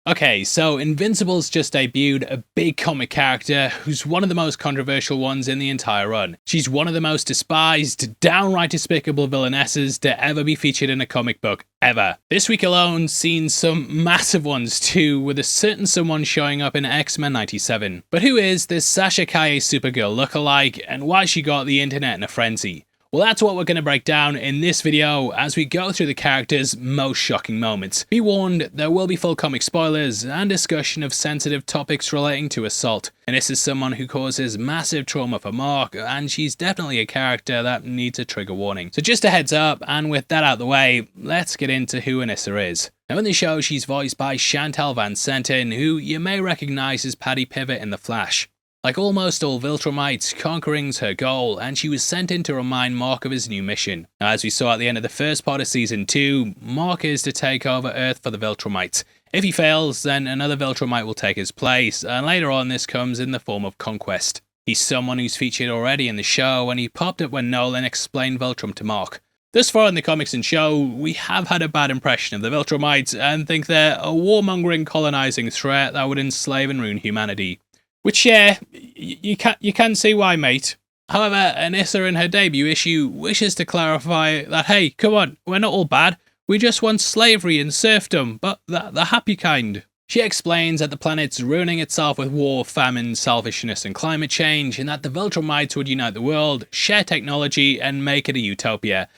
Okay, so Invincibles just debuted a big comic character who's one of the most controversial ones in the entire run. She's one of the most despised, downright despicable villainesses to ever be featured in a comic book, ever. This week alone seen some massive ones too, with a certain someone showing up in X-Men 97. But who is this Sasha Calle Supergirl lookalike, and why she got the internet in a frenzy? Well, that's what we're going to break down in this video as we go through the character's most shocking moments. Be warned, there will be full comic spoilers and discussion of sensitive topics relating to assault. And this is someone who causes massive trauma for Mark, and she's definitely a character that needs a trigger warning. So just a heads up, and with that out of the way, let's get into who Anissa is. Now in the show, she's voiced by Chantal Van Senten, who you may recognise as Paddy Pivot in The Flash. Like almost all Viltrumites, conquering's her goal, and she was sent in to remind Mark of his new mission. Now, as we saw at the end of the first part of Season 2, Mark is to take over Earth for the Viltrumites. If he fails, then another Viltrumite will take his place, and later on this comes in the form of conquest. He's someone who's featured already in the show, and he popped up when Nolan explained Viltrum to Mark. Thus far in the comics and show, we have had a bad impression of the Viltrumites, and think they're a warmongering colonising threat that would enslave and ruin humanity. Which, yeah, you can see why, mate. However, Anissa in her debut issue wishes to clarify that, hey, come on, we're not all bad. We just want slavery and serfdom, but the happy kind. She explains that the planet's ruining itself with war, famine, selfishness and climate change, and that the Viltrumites would unite the world, share technology and make it a utopia.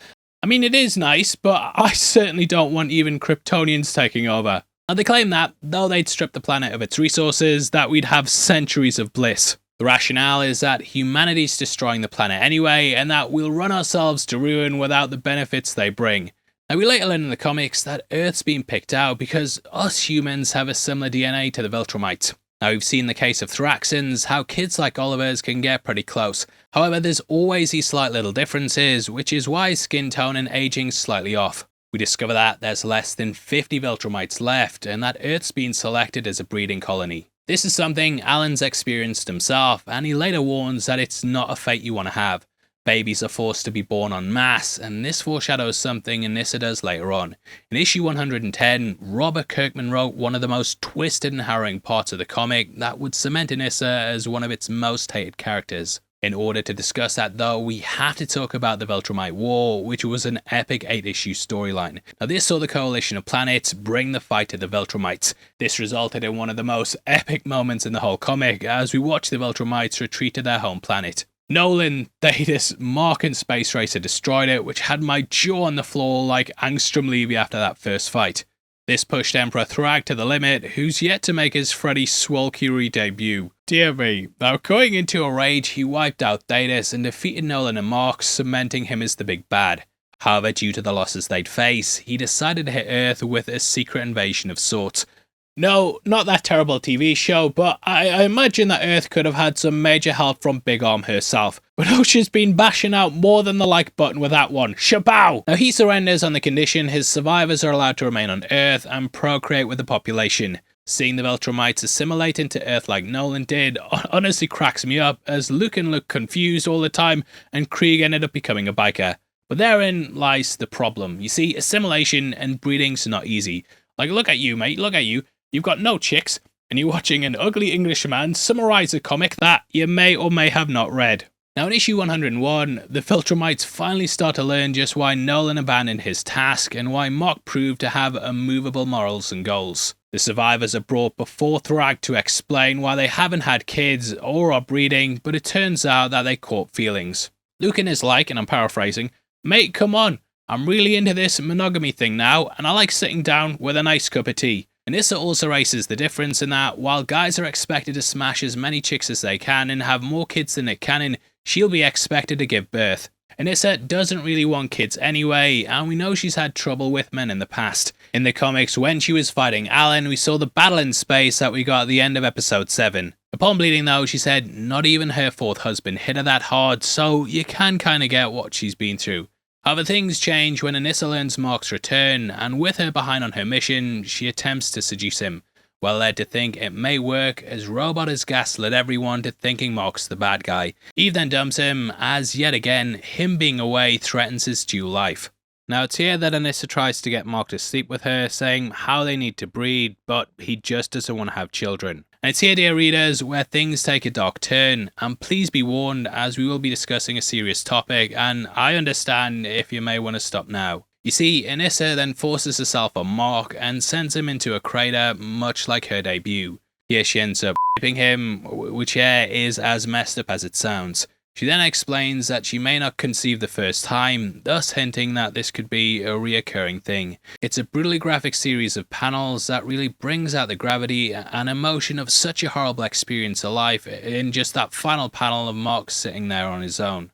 I mean, it is nice, but I certainly don't want even Kryptonians taking over. Now they claim that, though they'd strip the planet of its resources, that we'd have centuries of bliss. The rationale is that humanity's destroying the planet anyway, and that we'll run ourselves to ruin without the benefits they bring. Now we later learn in the comics that Earth's been picked out because us humans have a similar DNA to the Viltrumites. Now we've seen the case of Thraxans, how kids like Oliver's can get pretty close. However, there's always these slight little differences, which is why skin tone and aging's slightly off. We discover that there's less than 50 Viltrumites left, and that Earth's been selected as a breeding colony. This is something Alan's experienced himself, and he later warns that it's not a fate you want to have. Babies are forced to be born en masse, and this foreshadows something Anissa does later on. In issue 110, Robert Kirkman wrote one of the most twisted and harrowing parts of the comic that would cement Anissa as one of its most hated characters. In order to discuss that though, we have to talk about the Viltrumite War, which was an epic 8-issue storyline. Now this saw the coalition of planets bring the fight to the Viltrumites. This resulted in one of the most epic moments in the whole comic, as we watch the Viltrumites retreat to their home planet. Nolan, this Markan space racer destroyed it, which had my jaw on the floor like Angstrom Levy after that first fight. This pushed Emperor Thrag to the limit, who's yet to make his Freddy Swolkiri debut. Dear me. Now going into a rage, he wiped out Thetis and defeated Nolan and Mark, cementing him as the big bad. However, due to the losses they'd face, he decided to hit Earth with a secret invasion of sorts. No, not that terrible TV show, but I imagine that Earth could have had some major help from Big Arm herself. But oh, she's been bashing out more than the like button with that one. Shabow! Now he surrenders on the condition his survivors are allowed to remain on Earth and procreate with the population. Seeing the Viltrumites assimilate into Earth like Nolan did honestly cracks me up, as Lucan looked confused all the time and Krieg ended up becoming a biker. But therein lies the problem. You see, assimilation and breeding's not easy. Like, look at you, mate, look at you. You've got no chicks, and you're watching an ugly Englishman summarize a comic that you may or may have not read. Now in issue 101, the Viltrumites finally start to learn just why Nolan abandoned his task and why Mark proved to have immovable morals and goals. The survivors are brought before Thrag to explain why they haven't had kids or are breeding, but it turns out that they caught feelings. Lucan is like, and I'm paraphrasing, "Mate, come on, I'm really into this monogamy thing now, and I like sitting down with a nice cup of tea." Anissa also races the difference in that while guys are expected to smash as many chicks as they can and have more kids than Nick Cannon, she'll be expected to give birth. Anissa doesn't really want kids anyway, and we know she's had trouble with men in the past. In the comics, when she was fighting Alan, we saw the battle in space that we got at the end of episode 7. Upon bleeding though, she said not even her 4th husband hit her that hard, so you can kinda get what she's been through. However, things change when Anissa learns Mark's return, and with her behind on her mission, she attempts to seduce him. Well led to think it may work, as Robot has gaslit everyone to thinking Mark's the bad guy. Eve then dumps him, as yet again, him being away threatens his dual life. Now it's here that Anissa tries to get Mark to sleep with her, saying how they need to breed, but he just doesn't want to have children. And it's here, dear readers, where things take a dark turn, and please be warned as we will be discussing a serious topic, and I understand if you may want to stop now. You see, Anissa then forces herself on Mark and sends him into a crater, much like her debut. Here she ends up raping him, which here is as messed up as it sounds. She then explains that she may not conceive the first time, thus hinting that this could be a reoccurring thing. It's a brutally graphic series of panels that really brings out the gravity and emotion of such a horrible experience of life in just that final panel of Mark sitting there on his own.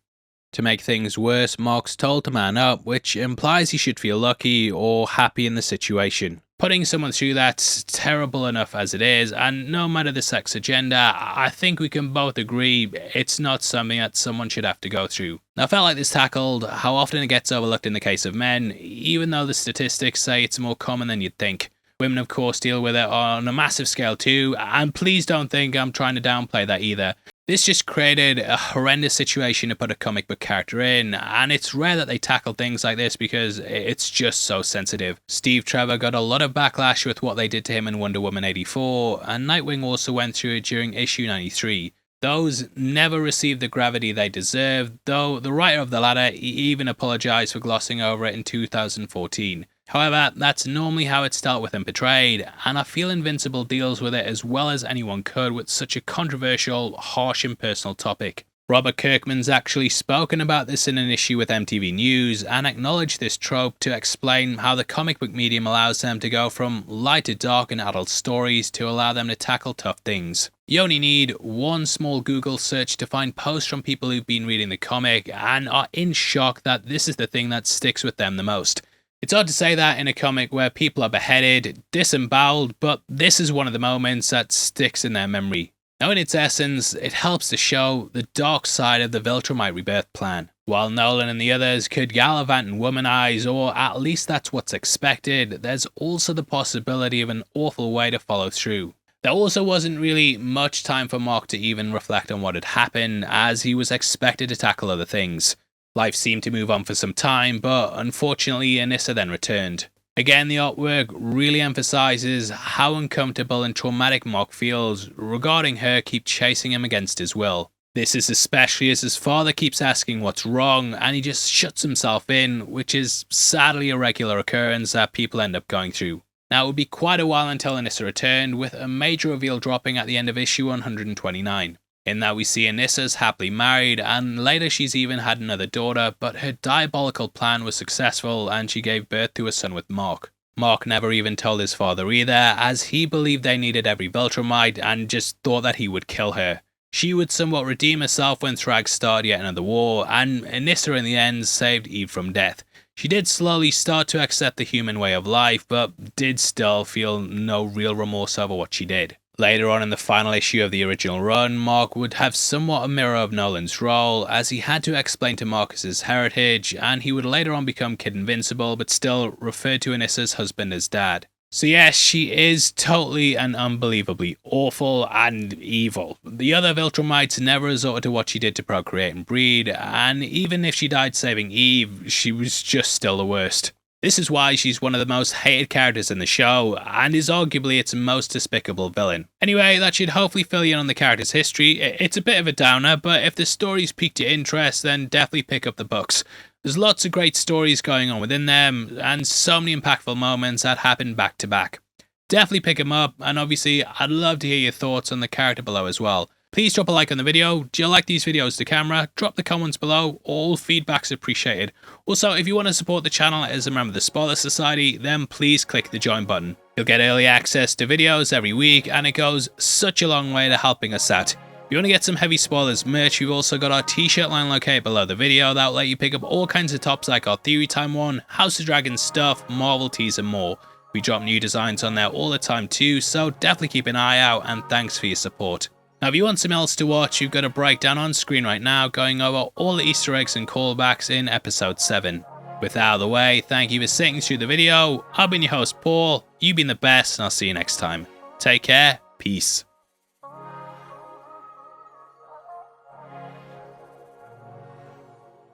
To make things worse, Mark's told to man up, which implies he should feel lucky or happy in the situation. Putting someone through that's terrible enough as it is, and no matter the sex agenda, I think we can both agree it's not something that someone should have to go through. Now, I felt like this tackled how often it gets overlooked in the case of men, even though the statistics say it's more common than you'd think. Women, of course, deal with it on a massive scale too, and please don't think I'm trying to downplay that either. This just created a horrendous situation to put a comic book character in, and it's rare that they tackle things like this because it's just so sensitive. Steve Trevor got a lot of backlash with what they did to him in Wonder Woman 84, and Nightwing also went through it during issue 93. Those never received the gravity they deserved, though the writer of the latter even apologised for glossing over it in 2014. However, that's normally how it's dealt with and portrayed, and I feel Invincible deals with it as well as anyone could with such a controversial, harsh and personal topic. Robert Kirkman's actually spoken about this in an issue with MTV News and acknowledged this trope to explain how the comic book medium allows them to go from light to dark in adult stories to allow them to tackle tough things. You only need one small Google search to find posts from people who've been reading the comic and are in shock that this is the thing that sticks with them the most. It's odd to say that in a comic where people are beheaded, disemboweled, but this is one of the moments that sticks in their memory. Now in its essence, it helps to show the dark side of the Viltrumite rebirth plan. While Nolan and the others could gallivant and womanize, or at least that's what's expected, there's also the possibility of an awful way to follow through. There also wasn't really much time for Mark to even reflect on what had happened, as he was expected to tackle other things. Life seemed to move on for some time, but unfortunately Anissa then returned. Again, the artwork really emphasises how uncomfortable and traumatic Mark feels regarding her keep chasing him against his will. This is especially as his father keeps asking what's wrong and he just shuts himself in, which is sadly a regular occurrence that people end up going through. Now it would be quite a while until Anissa returned, with a major reveal dropping at the end of issue 129. In that we see Anissa's happily married, and later she's even had another daughter, but her diabolical plan was successful and she gave birth to a son with Mark. Mark never even told his father either, as he believed they needed every Viltrumite and just thought that he would kill her. She would somewhat redeem herself when Thrag started yet another war, and Anissa in the end saved Eve from death. She did slowly start to accept the human way of life, but did still feel no real remorse over what she did. Later on in the final issue of the original run, Mark would have somewhat a mirror of Nolan's role, as he had to explain to Marcus's heritage, and he would later on become Kid Invincible, but still refer to Anissa's husband as Dad. So yes, she is totally and unbelievably awful and evil. The other Viltrumites never resorted to what she did to procreate and breed, and even if she died saving Eve, she was just still the worst. This is why she's one of the most hated characters in the show, and is arguably its most despicable villain. Anyway, that should hopefully fill you in on the character's history. It's a bit of a downer, but if the stories piqued your interest, then definitely pick up the books. There's lots of great stories going on within them, and so many impactful moments that happen back to back. Definitely pick them up, and obviously I'd love to hear your thoughts on the character below as well. Please drop a like on the video. Do you like these videos to camera? Drop the comments below. All feedback's appreciated. Also, if you want to support the channel as a member of the Spoiler Society, then please click the join button. You'll get early access to videos every week, and it goes such a long way to helping us out. If you want to get some heavy spoilers merch, we've also got our t-shirt line located below the video that will let you pick up all kinds of tops like our Theory Time one, House of Dragons stuff, Marvel tees and more. We drop new designs on there all the time too, so definitely keep an eye out, and thanks for your support. Now if you want something else to watch, you've got a breakdown on screen right now going over all the Easter eggs and callbacks in episode 7. With that out of the way, thank you for sitting through the video. I've been your host Paul, you've been the best, and I'll see you next time. Take care, peace.